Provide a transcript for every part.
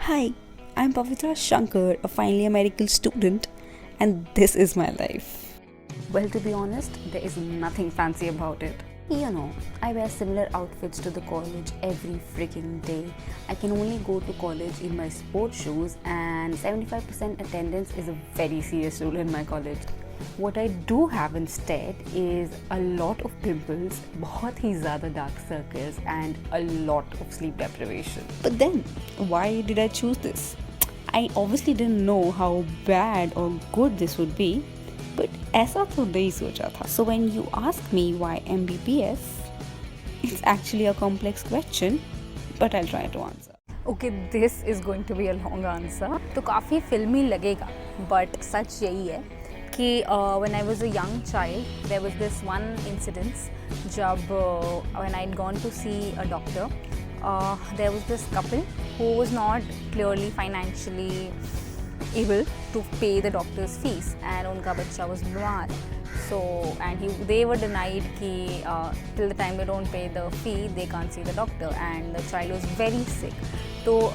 Hi, I'm Pavitraa Shankar, a final year medical student, and this is my life. Well, to be honest, there is nothing fancy about it. I wear similar outfits to the college every freaking day. I can only go to college in my sports shoes, and 75% attendance is a very serious rule in my college. What I do have instead is a lot of pimples, बहुत ही ज़्यादा dark circles, and a lot of sleep deprivation. But then, why did I choose this? I obviously didn't know how bad or good this would be, but ऐसा तो नहीं सोचा था. So when you ask me why MBBS, it's actually a complex question, but I'll try to answer. Okay, this is going to be a long answer. तो काफ़ी फिल्मी लगेगा, but सच यही है कि when I was a young child, there was this one incident जब when I'd gone to see a doctor, there was this couple who was not clearly financially able to pay the doctor's fees, and उनका बच्चा was बीमार. So and they were denied कि till the time they don't pay the fee, they can't see the doctor, and the child was very sick. So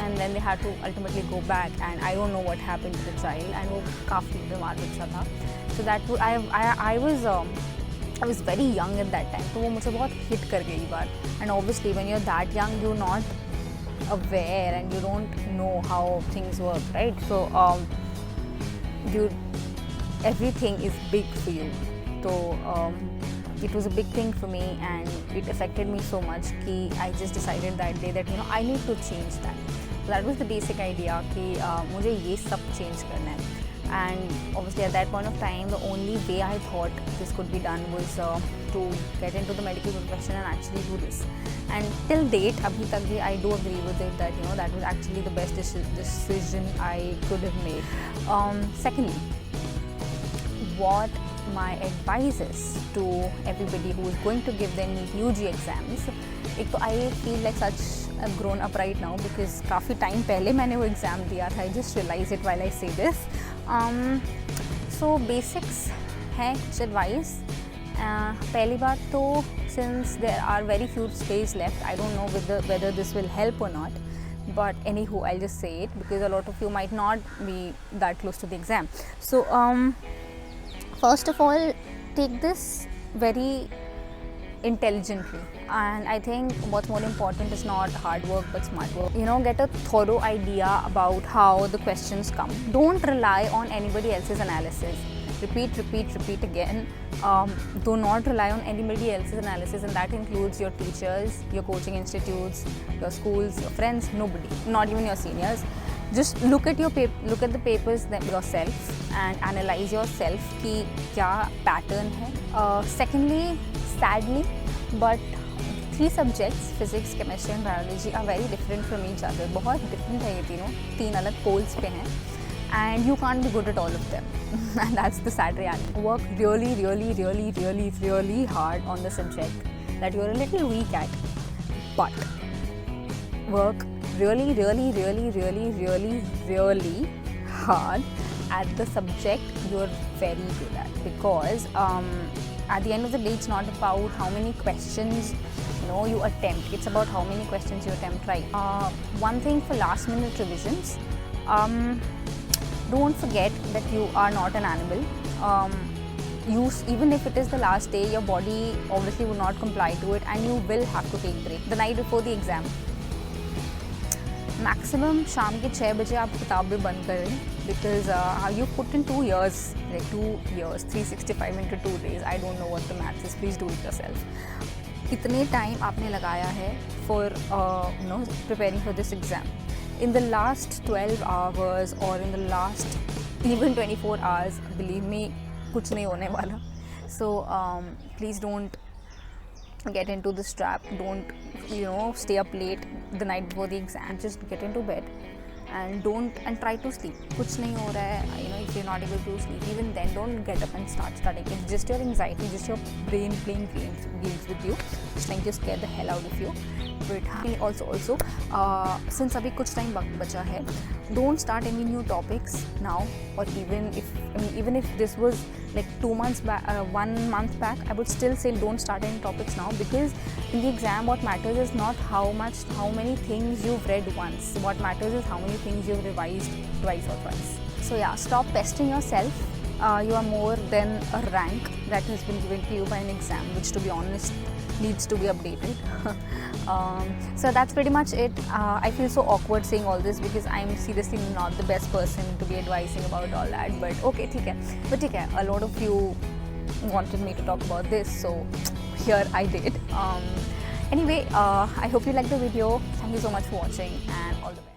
and then they had to ultimately go back, and I don't know what happened to the child, and वो काफ़ी बीमार बच्चा था. So that I was very young at that time, तो वो मुझे बहुत hit कर गई बात. And obviously when you're that young, you're not aware and you don't know how things work, right? So everything is big for you. So it was a big thing for me, and it affected me so much that I just decided that day that I need to change that. So that was the basic idea कि मुझे ये सब change करना है. And obviously at that point of time, the only way I thought this could be done was to get into the medical profession and actually do this. And till date, abhi tak bhi, I do agree with it that that was actually the best decision I could have made. Secondly, what my advice is to everybody who is going to give their NEET UG exams. एक तो I feel like such a grown up right now because काफ़ी time पहले मैंने वो exam दिया था. I just realize it while I say this. So basics है कुछ advice. पहली बात तो since there are very few days left, I don't know whether this will help or not. But anywho, I'll just say it because a lot of you might not be that close to the exam. So first of all, take this very intelligently, and I think what's more important is not hard work but smart work. Get a thorough idea about how the questions come. Don't rely on anybody else's analysis. Repeat again. Do not rely on anybody else's analysis, and that includes your teachers, your coaching institutes, your schools, your friends, nobody, not even your seniors. Just look at the papers yourself and analyze yourself कि क्या pattern है. Secondly, sadly, but 3 subjects, physics, chemistry and biology, are very different from each other. बहुत different है ये तीनों, 3 अलग poles पे हैं, and you can't be good at all of them. And that's the sad reality. Work really hard on the subject that you're a little weak at, but work really hard at the subject you're very good at, because at the end of the day, it's not about how many questions you attempt, it's about how many questions you attempt right. One thing for last minute revisions, don't forget that you are not an animal. Even if it is the last day, your body obviously will not comply to it, and you will have to take break the night before the exam. Maximum शाम के 6 बजे आप किताब भी बंद करें, because you put in 2 years, like 2 years, 365 into 2 days. I don't know what the maths is. Please do it yourself. इतने time आपने लगाया है for preparing for this exam. In the last 12 hours or in the last even 24 hours, believe me, कुछ नहीं होने वाला. So please don't get into this trap. Don't stay up late the night before the exam. Just get into bed and try to sleep. कुछ नहीं हो रहा है, if you're not able to sleep, even then don't get up and start studying. It's just your anxiety, just your brain playing games with you, just trying to scare the hell out of you. But also since अभी कुछ time बचा है, don't start any new topics now, or even if me. Even if this was like 2 months back, 1 month back, I would still say don't start any topics now, because in the exam what matters is not how many things you've read once. What matters is how many things you've revised twice or thrice. So yeah, stop pestering yourself. You are more than a rank that has been given to you by an exam, which to be honest needs to be updated. So that's pretty much it. I feel so awkward saying all this because I'm seriously not the best person to be advising about all that, but okay, theek hai. But theek hai, a lot of you wanted me to talk about this, so here I did. Anyway, I hope you liked the video. Thank you so much for watching, and all the best.